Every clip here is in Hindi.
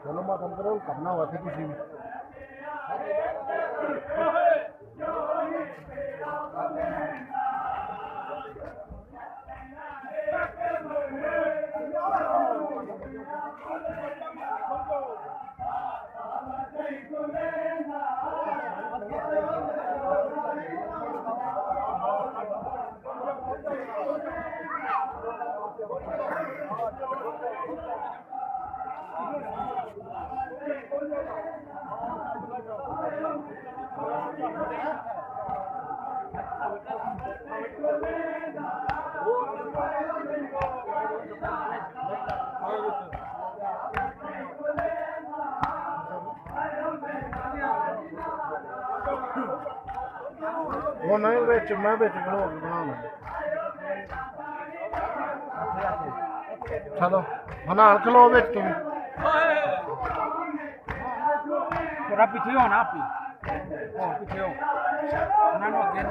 चलो मैं कम करो करना हुआ था किसी भी वो नहीं बेच मैं बेच बना चलो बना खलो बेच तुम थोड़ा पीछे हो ना आप पीछे हो ना नो गेन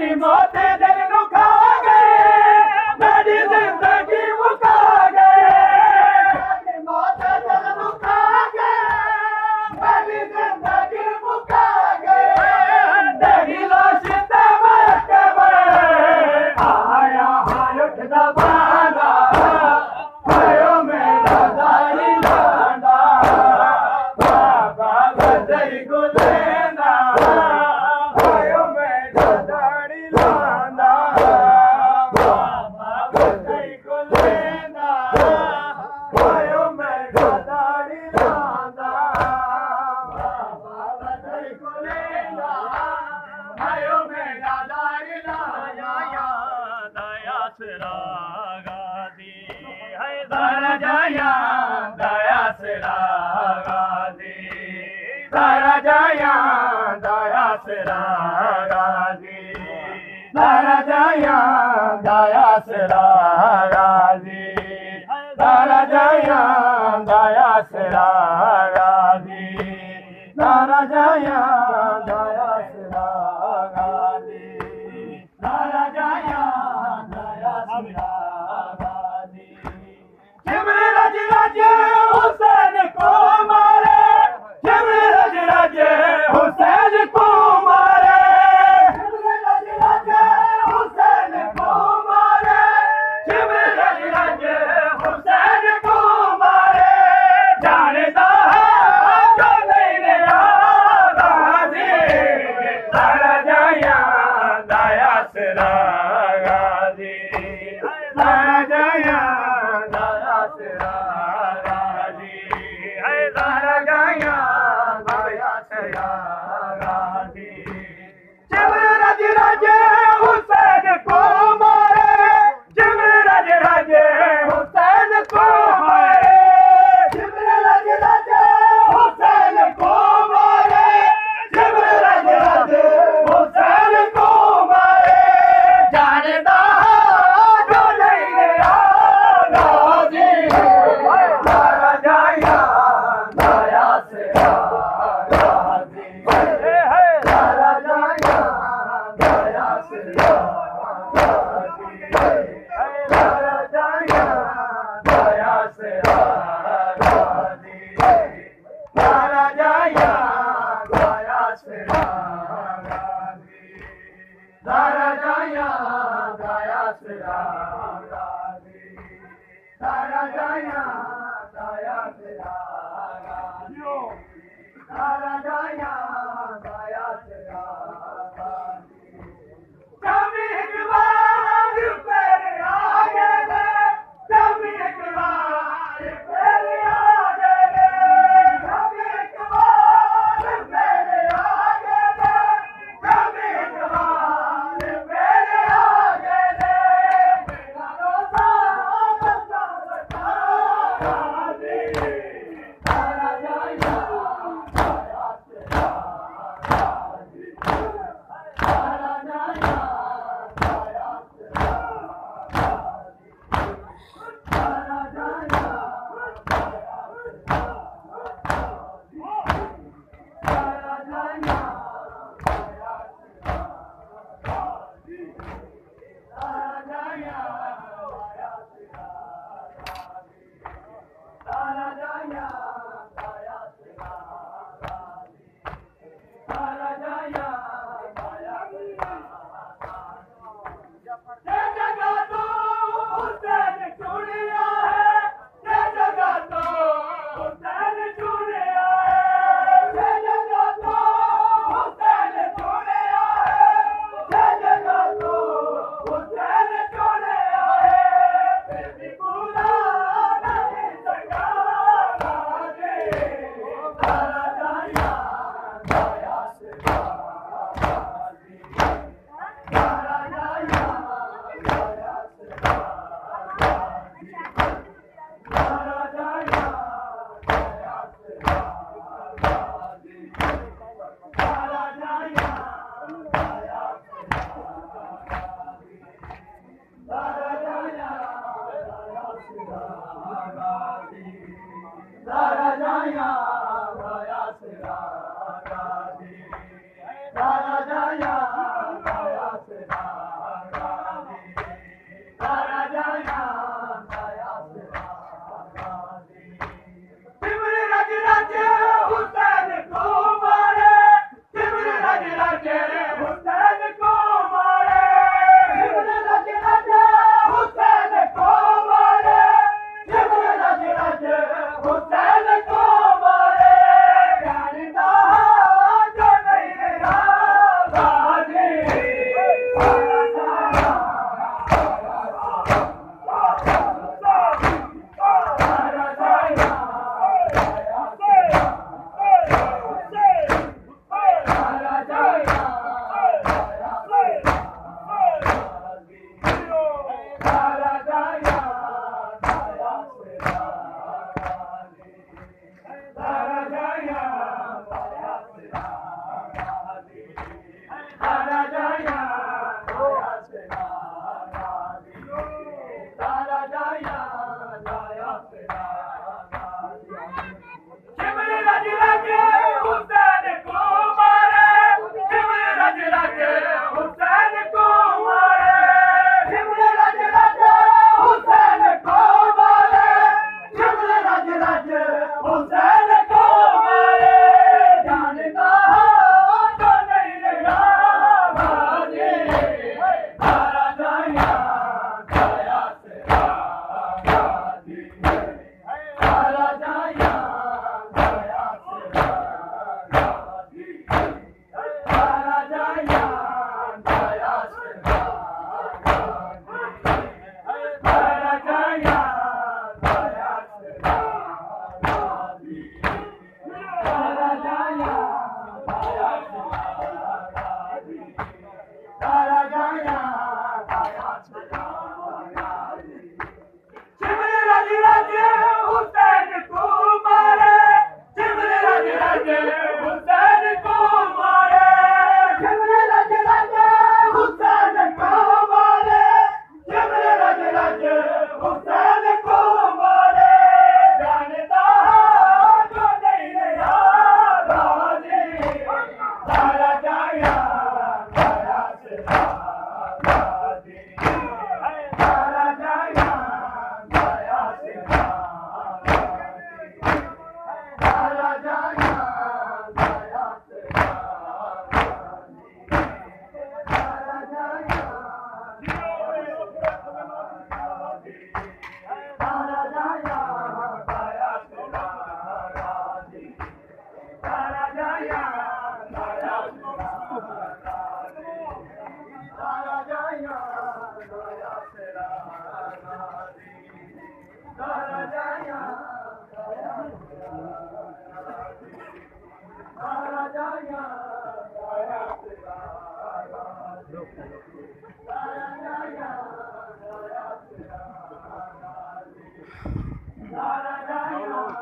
मेरी मौत दिल नु खा गए मेरी जिंदगी मुका गए मेरी मौत दिल नु खा गए मेरी जिंदगी मुका गए तेरी लाश ते महक में आया हाय उठदा बांदा आयो मेरा दाई लांदा बाबा बदई गुलेंदा आयो मेरा दाई लांदा बाबा बदई गुलेंदा आयो मेरा दाई लांदा बाबा बदई गुलेंदा आयो मेरा दाई लांदा दया सरागा दी है दरा जाया दया सरागा दी दरा जाया दया सरागा दी दरा जाया दया सरागा दी दरा जाया दया सरागा दी दरा जाया दया सरागा दी दरा जाया दया सरागा दी जिब्र रज रज हुसैन को मारे जिब्र रज रज हुसैन को मारे जिब्र रज रज हुसैन को मारे जिब्र रज रज हुसैन को मारे जानता है जो नहीं गाजी दरा जाया दया सरागा दी दरा जाया दया सरागा दी है दरा जाया दया सरागा दी जिब्र रज रज हुसैन को मारे जिब्र रज रज हुसैन को मारे जिब्र रज रज हुसैन को मारे जिब्र रज रज हुसैन को मारे जानता जो नहीं गाजी दरा जाया दया सरागा दी दरा जाया दया सरागा दी दरा जाया दया सरागा दी दरा जाया दया सरागा दी दरा जाया दया सरागा दी दरा जाया दया सरागा दी दरा जाया दया सरागा दी कभी एक बार फिर आ गए कभी एक बार फिर आ गए कभी एक बार फिर आ गए कभी एक बार फिर आ गए मेरा रोज़ा बता बता दी दरा जाया दया सरागा दी दरा जाया दया सरागा दी दरा जाया दया सरागा दी दरा जाया दया सरागा दी दरा जाया दया सरागा दी दरा जाया दया सरागा दी दरा जाया दया सरागा ये जगह तो हुसैन चुनिया है ये जगह तो हुसैन चुनिया है ये जगह तो हुसैन चुनिया है ये जगह तो हुसैन चुनिया है फिर भी पूरा नहीं सका गाजी दरा जाया दया सरागा दी दरा जाया दया सरागा दी दरा जाया दया सरागा दी दरा जाया दया सरागा दी दरा जाया दया सरागा दी दरा जाया दया सरागा दी दरा जाया दया सरागा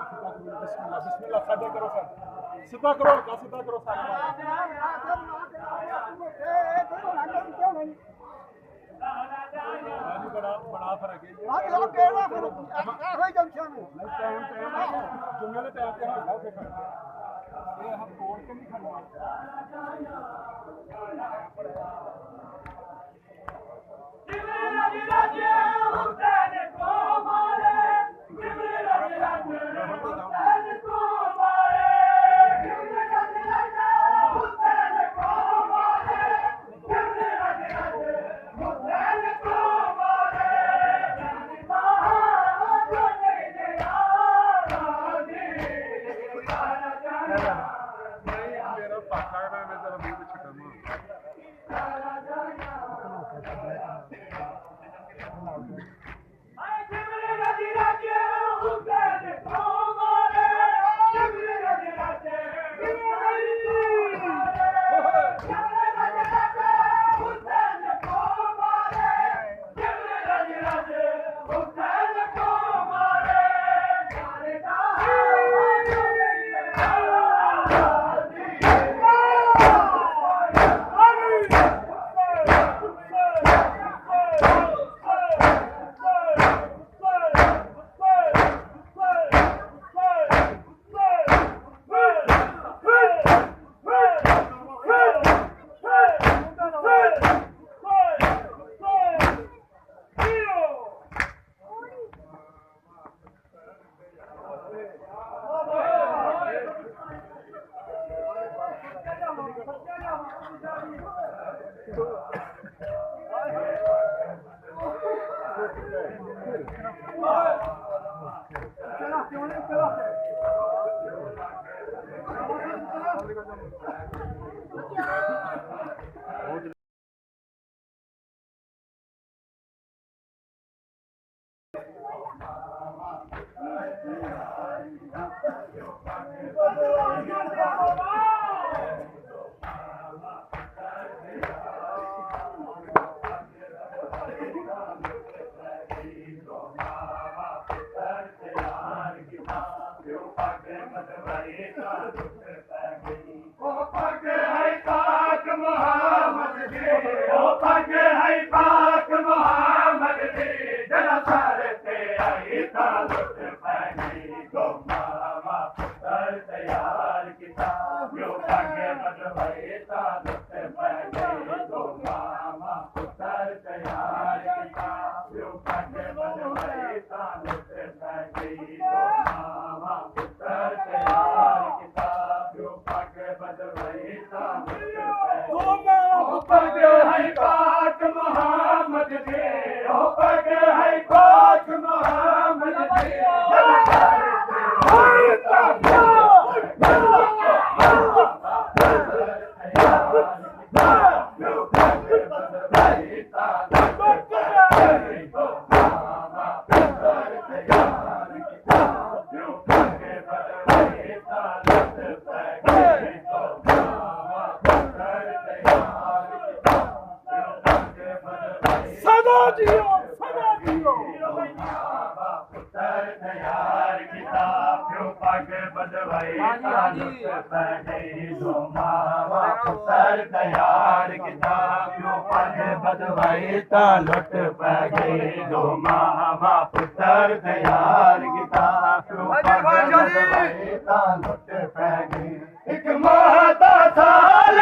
बिस्मिल्लाह सादे करो सर सीधा करो क्या सीधा करो सर बड़ा बड़ा फर्क है दुनिया के टाइम पे हम उसे करते हैं ये हम तोड़ के नहीं मेरा पापा है मैं जरा लुट पै गई दो मावा पुत्र तैयार किता लुट पै गई एक माता साल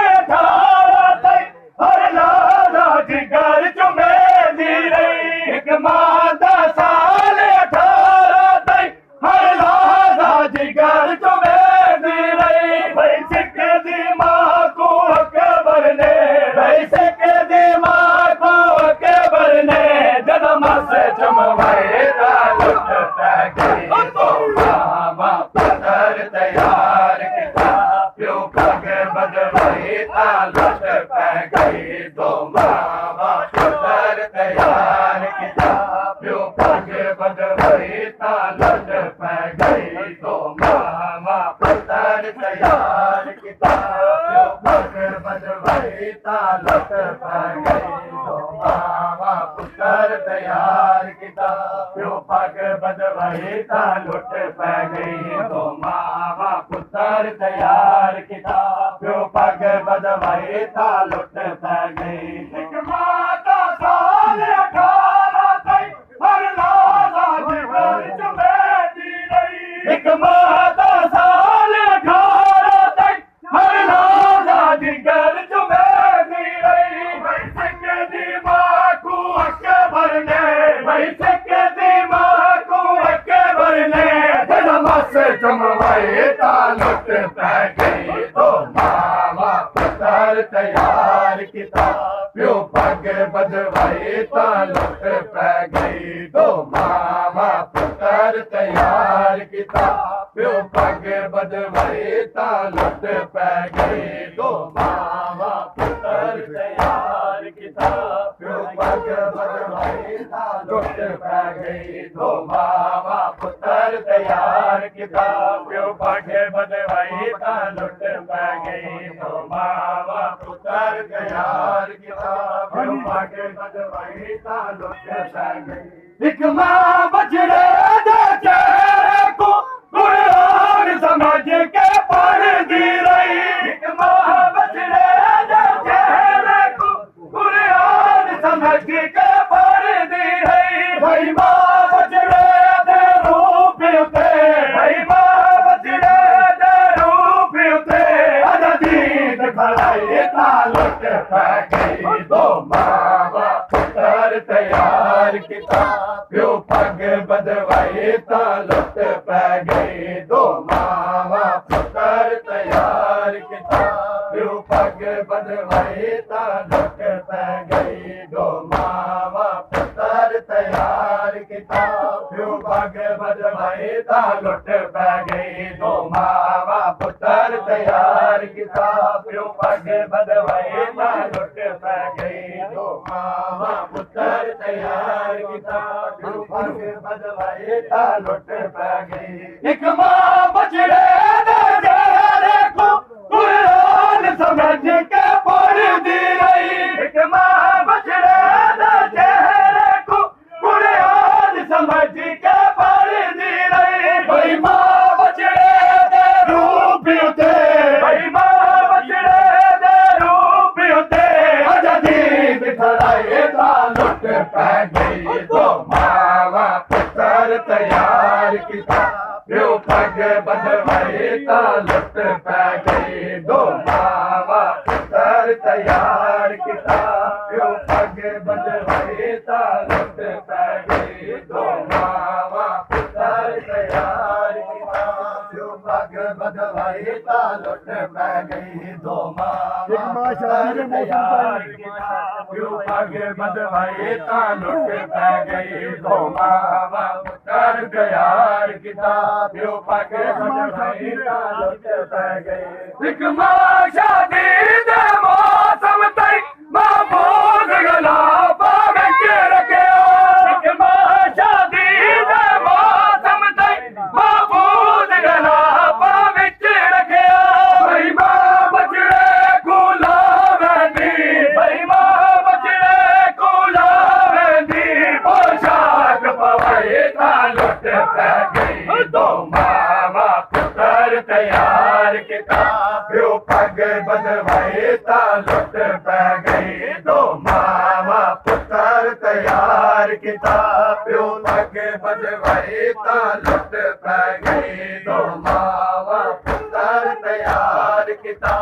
हर लाला जिगर चुमे दी रही एक माता साल 18 हर लाला जिगर चुमे दी रही भाई सिख दी मां को अकबर ने भाई सिख दी मां को अकबर ने जद मस चमवाए लुट पै गई तो मावा पुत्र तैयार किता प्यो पग बदवाई लुट पै गई दो मावा पुत्र तैयार किता प्यो पग बदवाई लुट पै गई दो मावा पुत्र तैयार किता प्यो पग बदवाई लुट पै गई दो मावा पुत्र तैयार किता प्यो पग बदवाई लुट पै गई दो मावा पुत्र तैयार किता प्यो पग बदवाई लुट पै गई एक माता साल 18 हर लाला जिगर चुमे दी रही एक माता साल 18 हर लाला जिगर चुमे दी रही भाई सिख दी मां को अकबर ने भाई सिख दी मां को अकबर ने जद मस चमवाए लुट पै गई दो मावा पुत्र तैयार किता प्यो पग बदवाई लुट पै गई दो मावा पुत्र तैयार किता प्यो पग बदवाई लुट पै गई दो मावा पुत्र तैयार किता प्यो पग बदवाई लुट पै गई दो मावा पुत्र तैयार किता प्यो पग बदवाई लुट पै गई दो मावा पुत्र तैयार किता प्यो पग बदवाई लुट पै गई एक मां बछड़े दे चेहरे को कुरान समझ के पढ़ दी रही एक मां बछड़े दे चेहरे को कुरान समझ के पढ़ दी रही भाई मां बछड़े दे रूप उते भाई मां बछड़े दे रूप उते अदीद खड़ाई लुट पै गई दो मावा पुत्र तैयार किता प्यो पग बदवाई लुट पै गई दो मावा पुत्र तैयार किता प्यो पग बदवाई बधवाई ता लुट पै गई दो मावा पुत्र तैयार किता प्यो पग बधवाई ता लुट पै गई दो मावा पुत्र तैयार किता प्यो पग बधवाई ता लुट पै गई दो मावा पुत्र तैयार किता प्यो पग बधवाई ता लुट पै गई एक मां बछड़े दे जारे को कुरान समझ के पढ़दी रही एक मां बछड़े दे चेहरे को कुरान समझ के पढ़दी रही भाई मां बछड़े दे रूप उते भाई मां बछड़े दे रूप उते आजादी दिखलाए ता लुट पै गई दो मावा पुत्र तैयार किता प्यो पग बधवाई ता लुट पै गई दो मावा पुत्र तैयार किता प्यो पग बधवाई ता लुट पै गई दो मावा पुत्र तैयार किता प्यो पग बधवाई ता लुट पै गई दो मावा पुत्र तैयार किता प्यो पग बधवाई ता लुट पै गई दो मावा पुत्र तैयार किता प्यो पग बधवाई ता लुट पै गई एक मां शादी दे मौसम तई महबूब गला पाग के रखियो एक मां शादी दे मौसम तई महबूब गला पाग के रखियो भाई मां बछड़े को लावेंदी भाई मां बछड़े को लावेंदी पोशाक पवाई ता लुट पै गई दो मावा पुत्र तैयार किता प्यो पग बधवाई ता लुट पै गई दो मावा पुत्र तैयार किता प्यो पग बधवाई ता लुट पै गई दो मावा पुत्र तैयार किता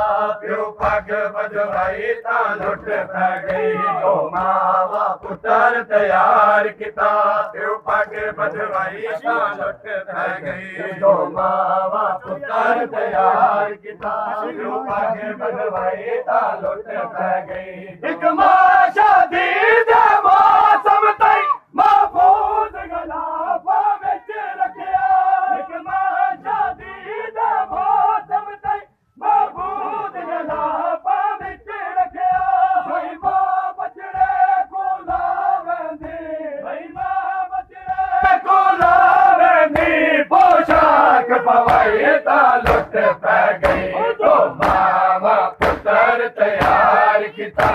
प्यो पग बधवाई ता लुट पै गई दो मावा पुत्र तैयार किता प्यो पग बधवाई ता लुट पै गई दो मावा पुत्र तैयार किता प्यो पग बधवाई ता लुट पै गई एक मां शादी दे मौसम तई महफूज गला विच रखिया एक मां शादी दे मौसम तई महफूज गला विच रखिया भाई मां बछड़े को लावेंदी भाई मां बछड़े को लावेंदी पोशाक पवाई ता लुट पै गई दो मावा पुत्र तैयार किता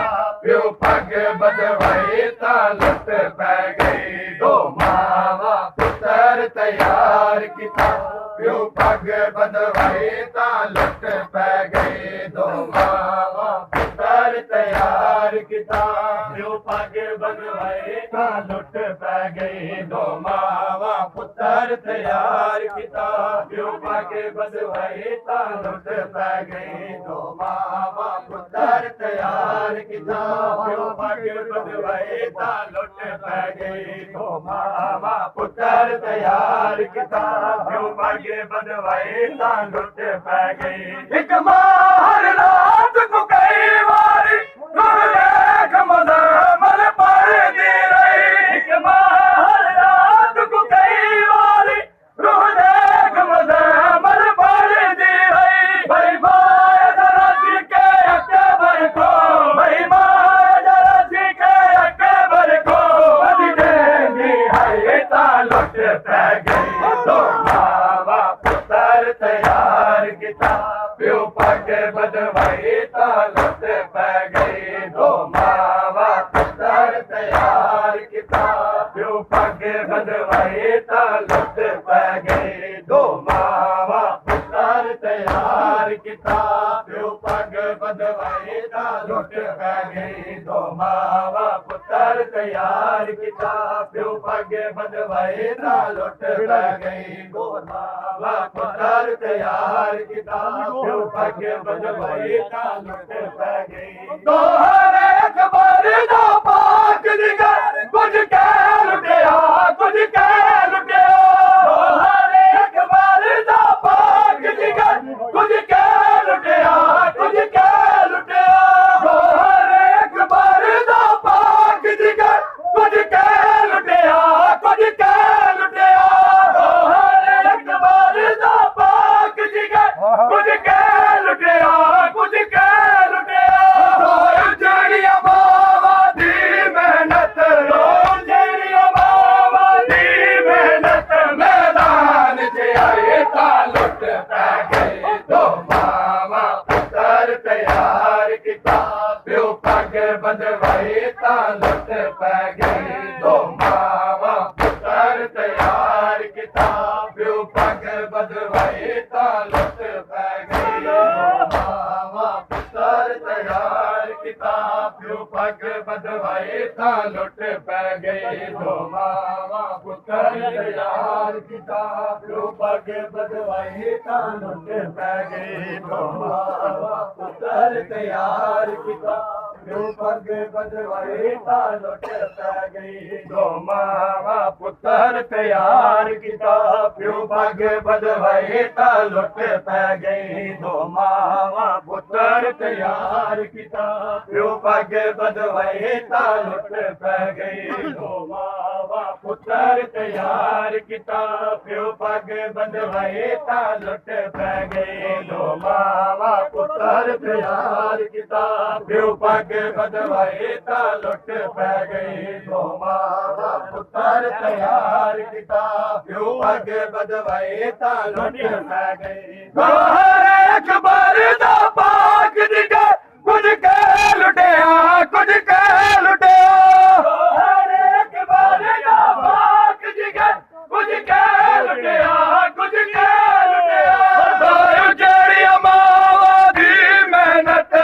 प्यो पग बधवाई ता लुट पै गई दो मावा पुत्र तैयार किता प्यो पग बधवाई ता लुट पै गई दो मावा पुत्र तैयार किता प्यो पग बधवाई ता लुट पै गई दो मावा पुत्र तैयार किता प्यो पग बधवाई ता लुट पै गई दो मावा पुत्र तैयार किता प्यो पग बधवाई ता लुट पै गई दो मावा पुत्र तैयार किता प्यो पग बधवाई ता लुट पै गई एक मां हर रात को कई बारी देख मज़ामल पढ़दी रही एक मां हर रात को कई बारी देख मज़ामल पढ़दी रही भाई मां जरा जी के अकबर को भाई मां जरा जी के अकबर को बद देंगी है ता लुट पै गई दो मावा पुत्र तैयार किता प्यो पग बधवाई ता लुट पै गई दो मावा पुत्र तैयार किता प्यो पग बधवाई ता लुट पै गई दो मावा पुत्र तैयार किता प्यो पग बधवाई ता लुट पै गई दो मावा पुत्र तैयार किता प्यो पग बधवाई ता लुट पै गई दो मावा पुत्र तैयार किता प्यो पग बधवाई ता लुट पै गई दो हर अकबर दा पाक दिगर कुछ कह लुटिया कुछ कह लुटिया दो हर अकबर दा पाक दिगर कुछ कह लुटिया कुछ कह लुटिया दो प्यो पग बदवाई ता लुट पै गई दो मावा पुत्र तैयार किता प्यो पग बदवाई ता लुट पै गई दो मावा पुत्र तैयार किता प्यो पग बदवाई ता लुट पै गई दो मावा पुत्र तैयार किता प्यो पग बदवाई ता लुट पै गई दो मावा पुत्र तैयार किता प्यो पग बदवाई ता लुट पै गई दो मावा पुत्र तैयार किता प्यो पग बदवाई ता लुट पै गई दो मावा पुत्र तैयार किता प्यो पग बदवाई ता लुट पै गई दो मावा पुत्र तैयार किता प्यो पग बदवाई ता लुट पै गई दो मावा पुत्र तैयार किता प्यो पग बदवाई ता लुट पै गई दो मावा पुत्र तैयार किता प्यो पग बदवाई ता लुट पै गई हरे अकबर दा पाक जिगर कुछ के लुटिया कुछ के लुटिया हरे अकबर दा पाक जिगर कुछ के लुटिया कुछ के लुटिया दारू जेड़ी मावा दी मेहनत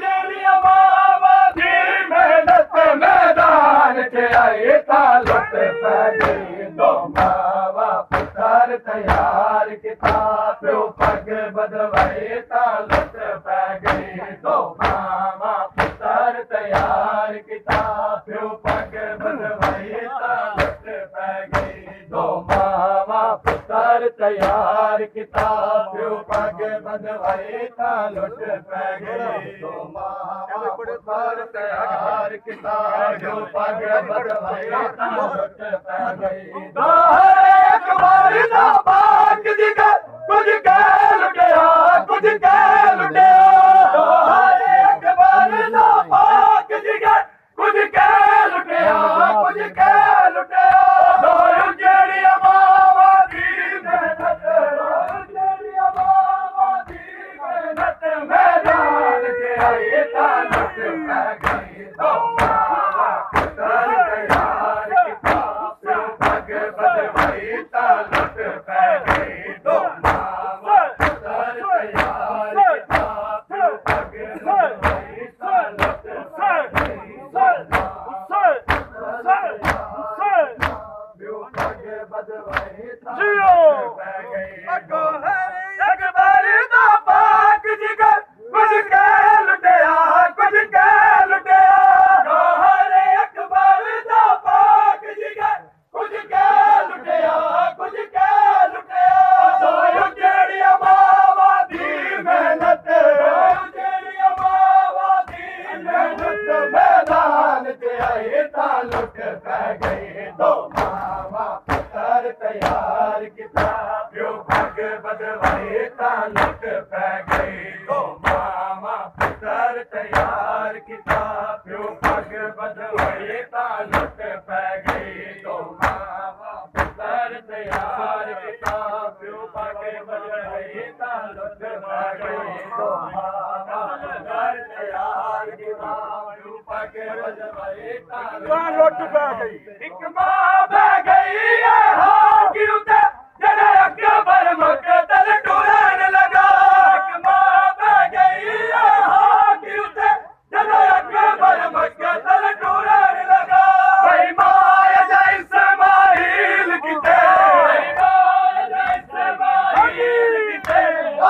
जेड़ी मावा दी मेहनत मैदान च आई ता लुट पै गई दो मावा पुत्र तैयार किता प्यो पग बदवाई ता लुट पै गई दो मावा पुत्र तैयार किता प्यो पग बदवाई ता लुट पै गई दो मावा पुत्र तैयार किता प्यो पग बदवाई ता लुट पै गई दो मावा पुत्र तैयार किता प्यो पग बदवाई ता लुट पै गई दो हरे अकबर दा पाक जिगर कुछ के लुटिया कुछ के लुटिया दो हरे अकबर दा पाक जिगर कुछ के लुटिया कुछ के लुटिया दारू जेड़ी मावा दी मेहनत जेड़ी मावा दी मेहनत मैदान च आई ता लुट पै गई दो मावा पुत्र तैयार किता प्यो पग बदवाई ता लुट पै गई दो मावा पुत्र तैयार किता प्यो पग बदवाई ता लुट पै गई दो मावा प्यो पग बदवाई ता लुट पै गई अगो हरे अकबर दा पाक जिगर कुछ के लुटिया कुछ के लुटिया अगो हरे अकबर दा पाक जिगर कुछ के लुटिया कुछ के लुटिया दारू जेड़ी मावा दी मेहनत जेड़ी मावा दी मेहनत मैदान च आई ता लुट पै गई दो मावा पुत्र तैयार किता प्यो पग बदवाई ता लुट पै गई दो मावा पुत्र तैयार किता प्यो पग बदवाई ता लुट पै गई दो मावा पुत्र तैयार किता प्यो पग बदवाई ता लुट पै गई दो मावा पुत्र तैयार किता प्यो पग बदवाई ता लुट पै गई एक मां बह गई है हां की उते जने अकबर मकतल टूरन लगा एक मां बह गई है हां की उते जने अकबर मकतल टूरन लगा भाई माया जय समाइल किते भाई माया जय समाइल किते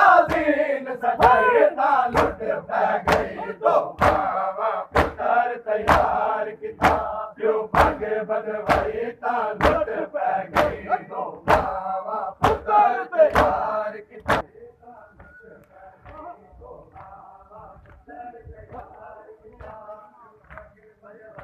आजीन सजाए ता लुट पै गई दो मावा पुत्र तैयार किता प्यो पग बदवाई ता लुट पै गई दो मावा पुत्र तैयार किता दो मावा पुत्र तैयार किता